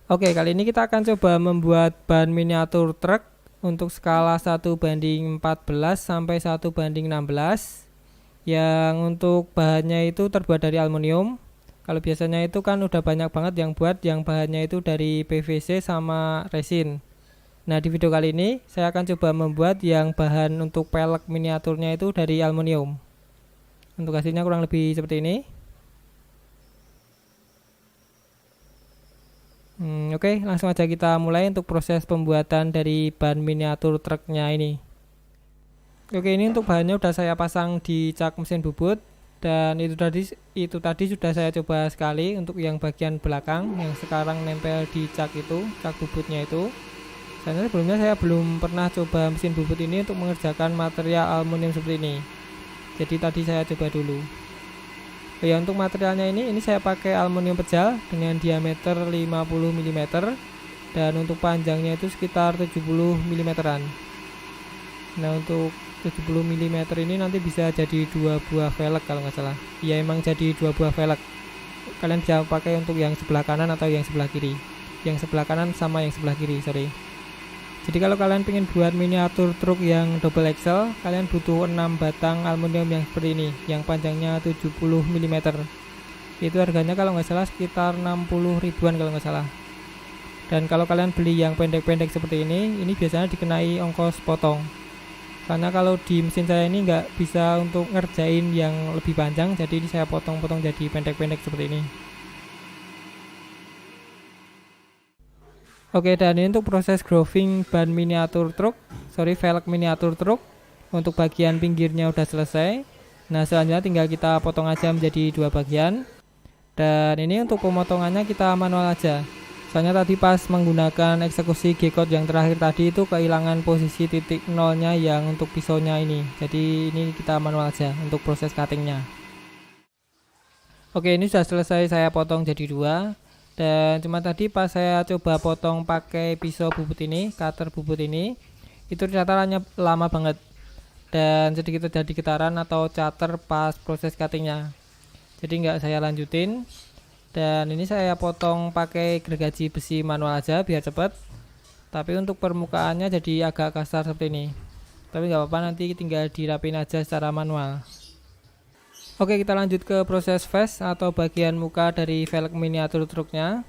Oke, kali ini kita akan coba membuat ban miniatur truk untuk skala 1:14 sampai 1:16, yang untuk bahannya itu terbuat dari aluminium. Kalau biasanya itu kan udah banyak banget yang buat yang bahannya itu dari PVC sama resin. Nah, di video kali ini saya akan coba membuat yang bahan untuk pelek miniaturnya itu dari aluminium. Untuk hasilnya kurang lebih seperti ini. Oke, langsung aja kita mulai untuk proses pembuatan dari ban miniatur truknya ini. Oke, ini untuk bahannya udah saya pasang di cak mesin bubut, dan itu tadi sudah saya coba sekali untuk yang bagian belakang yang sekarang nempel di cak itu, cak bubutnya itu. Soalnya sebelumnya saya belum pernah coba mesin bubut ini untuk mengerjakan material aluminium seperti ini. Jadi tadi saya coba dulu. Ya, untuk materialnya ini saya pakai aluminium pejal dengan diameter 50 mm dan untuk panjangnya itu sekitar 70 mm-an. Nah, untuk 70 mm ini nanti bisa jadi dua buah velg kalau nggak salah. Ya, emang jadi dua buah velg. Kalian bisa pakai untuk yang sebelah kanan atau yang sebelah kiri. Yang sebelah kanan sama yang sebelah kiri, sorry. Jadi kalau kalian pengen buat miniatur truk yang double axle, kalian butuh 6 batang aluminium yang seperti ini, yang panjangnya 70 mm. Itu harganya kalau nggak salah sekitar 60 ribuan kalau nggak salah. Dan kalau kalian beli yang pendek-pendek seperti ini biasanya dikenai ongkos potong. Karena kalau di mesin saya ini nggak bisa untuk ngerjain yang lebih panjang, jadi ini saya potong-potong jadi pendek-pendek seperti ini. Oke, dan ini untuk proses grooving ban miniatur truk, velg miniatur truk. Untuk bagian pinggirnya udah selesai. Nah, selanjutnya tinggal kita potong aja menjadi dua bagian. Dan ini untuk pemotongannya kita manual aja. Soalnya tadi pas menggunakan eksekusi G-code yang terakhir tadi itu kehilangan posisi titik nolnya yang untuk pisaunya ini. Jadi ini kita manual aja untuk proses cuttingnya. Oke, ini sudah selesai saya potong jadi dua. Dan cuma tadi pas saya coba potong pakai pisau bubut ini, cutter bubut ini, itu ternyata lama banget dan sedikit terjadi getaran atau chatter pas proses cuttingnya. Jadi nggak saya lanjutin. Dan ini saya potong pakai gergaji besi manual aja biar cepet. Tapi untuk permukaannya jadi agak kasar seperti ini. Tapi nggak apa-apa, nanti tinggal dirapin aja secara manual. Oke, kita lanjut ke proses face atau bagian muka dari velg miniatur truknya.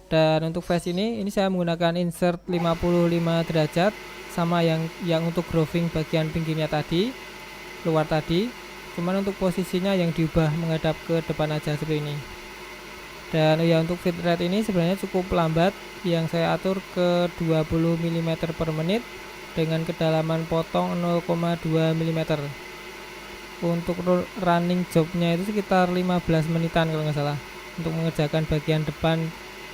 Dan untuk face ini saya menggunakan insert 55 derajat sama yang untuk grooving bagian pinggirnya tadi, luar tadi. Cuman untuk posisinya yang diubah menghadap ke depan aja seperti ini. Dan ya, untuk feed rate ini sebenarnya cukup lambat, yang saya atur ke 20 mm per menit dengan kedalaman potong 0,2 mm. Untuk running jobnya itu sekitar 15 menitan kalau nggak salah, untuk mengerjakan bagian depan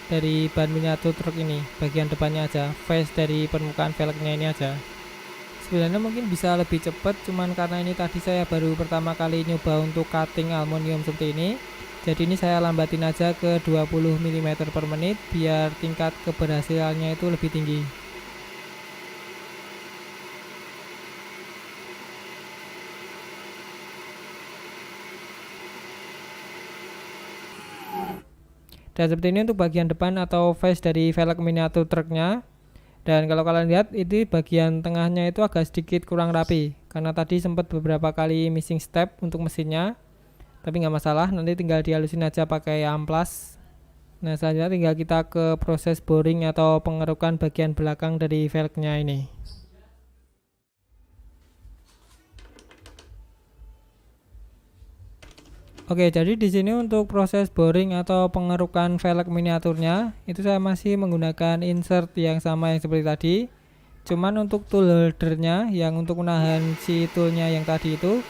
dari ban miniatur truk ini, bagian depannya aja, face dari permukaan velgnya ini aja. Sebenarnya mungkin bisa lebih cepat, cuman karena ini tadi saya baru pertama kali nyoba untuk cutting aluminium seperti ini, jadi ini saya lambatin aja ke 20 mm per menit biar tingkat keberhasilannya itu lebih tinggi. Dan seperti ini untuk bagian depan atau face dari velg miniatur truknya. Dan kalau kalian lihat, ini bagian tengahnya itu agak sedikit kurang rapi karena tadi sempat beberapa kali missing step untuk mesinnya. Tapi nggak masalah, nanti tinggal dihalusin aja pakai amplas. Nah, selanjutnya tinggal kita ke proses boring atau pengerukan bagian belakang dari velgnya ini. Oke, jadi di sini untuk proses boring atau pengerukan velg miniaturnya itu saya masih menggunakan insert yang sama yang seperti tadi. Cuman untuk tool holdernya yang untuk menahan si toolnya yang tadi itu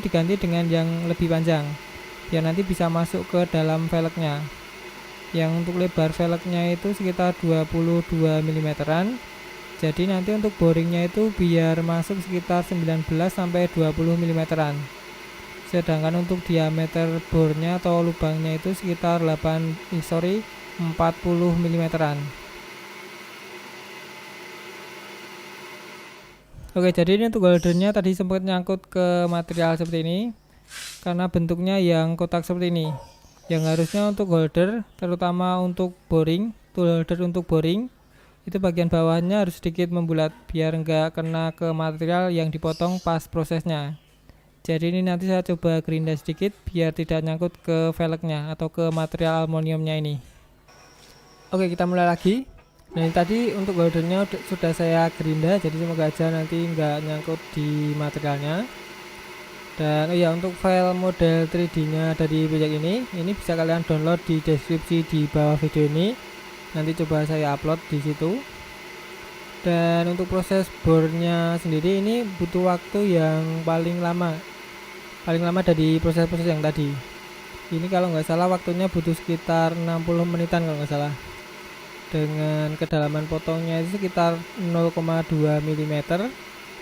diganti dengan yang lebih panjang biar nanti bisa masuk ke dalam velgnya. Yang untuk lebar velgnya itu sekitar 22 mm-an. Jadi nanti untuk boringnya itu biar masuk sekitar 19 sampai 20 mm-an. Sedangkan untuk diameter bornya atau lubangnya itu sekitar 40 mm-an. Oke, jadi ini untuk holdernya tadi sempat nyangkut ke material seperti ini karena bentuknya yang kotak seperti ini. Yang harusnya untuk holder, terutama untuk boring, tool holder untuk boring, itu bagian bawahnya harus sedikit membulat biar nggak kena ke material yang dipotong pas prosesnya. Jadi ini nanti saya coba gerinda sedikit biar tidak nyangkut ke velgnya atau ke material aluminiumnya ini. Oke, kita mulai lagi. Nah, ini tadi untuk holdernya sudah saya gerinda, jadi semoga aja nanti nggak nyangkut di materialnya. Dan oh ya, untuk file model 3D-nya dari project ini bisa kalian download di deskripsi di bawah video ini. Nanti coba saya upload di situ. Dan untuk proses bornya sendiri ini butuh waktu yang paling lama dari proses-proses yang tadi. Ini kalau nggak salah waktunya butuh sekitar 60 menitan kalau nggak salah. Dengan kedalaman potongnya itu sekitar 0,2 mm.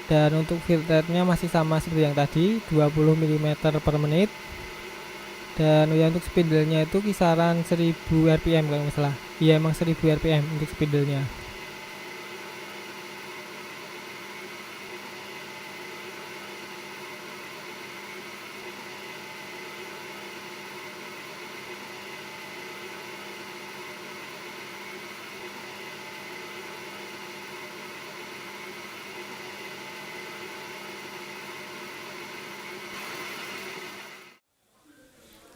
Dan untuk filternya masih sama seperti yang tadi, 20 mm per menit. Dan ya, untuk spindle-nya itu kisaran 1000 rpm kalau nggak salah. Iya, emang 1000 rpm untuk spindle-nya.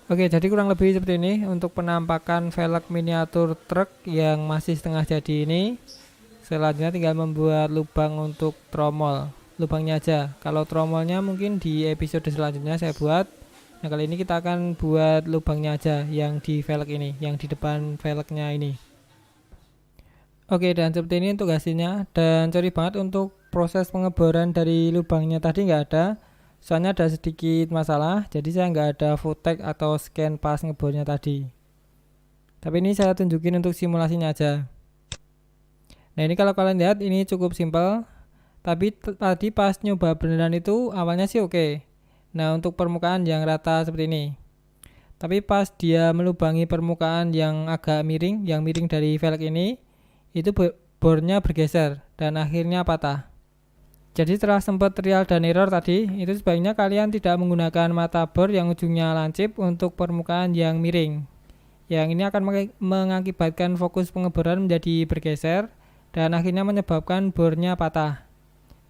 Oke, jadi kurang lebih seperti ini untuk penampakan velg miniatur truk yang masih setengah jadi ini. Selanjutnya tinggal membuat lubang untuk tromol, lubangnya aja. Kalau tromolnya mungkin di episode selanjutnya saya buat. Nah, kali ini kita akan buat lubangnya aja yang di velg ini, yang di depan velgnya ini. Oke, dan seperti ini untuk hasilnya. Dan sorry banget untuk proses pengeboran dari lubangnya tadi nggak ada. Soalnya ada sedikit masalah, jadi saya nggak ada footage atau scan pas ngebornya tadi. Tapi ini saya tunjukin untuk simulasinya aja. Nah, ini kalau kalian lihat ini cukup simpel. Tapi tadi pas nyoba beneran itu awalnya sih oke. Nah, untuk permukaan yang rata seperti ini. Tapi pas dia melubangi permukaan yang agak miring, yang miring dari velg ini, itu bornya bergeser dan akhirnya patah. Jadi setelah sempat trial dan error tadi, itu sebaiknya kalian tidak menggunakan mata bor yang ujungnya lancip untuk permukaan yang miring. Yang ini akan mengakibatkan fokus pengeboran menjadi bergeser dan akhirnya menyebabkan bornya patah.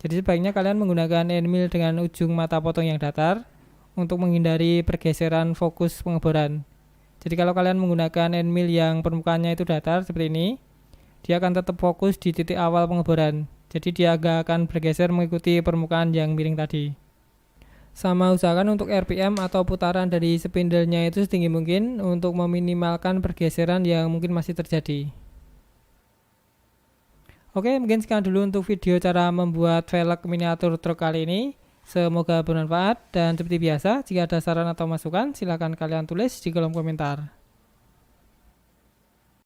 Jadi sebaiknya kalian menggunakan end mill dengan ujung mata potong yang datar untuk menghindari pergeseran fokus pengeboran. Jadi kalau kalian menggunakan end mill yang permukaannya itu datar seperti ini, dia akan tetap fokus di titik awal pengeboran. Jadi dia agak akan bergeser mengikuti permukaan yang miring tadi. Sama usahakan untuk RPM atau putaran dari spindle-nya itu setinggi mungkin untuk meminimalkan pergeseran yang mungkin masih terjadi. Oke, mungkin sekian dulu untuk video cara membuat velg miniatur truk kali ini. Semoga bermanfaat dan seperti biasa, jika ada saran atau masukan silahkan kalian tulis di kolom komentar.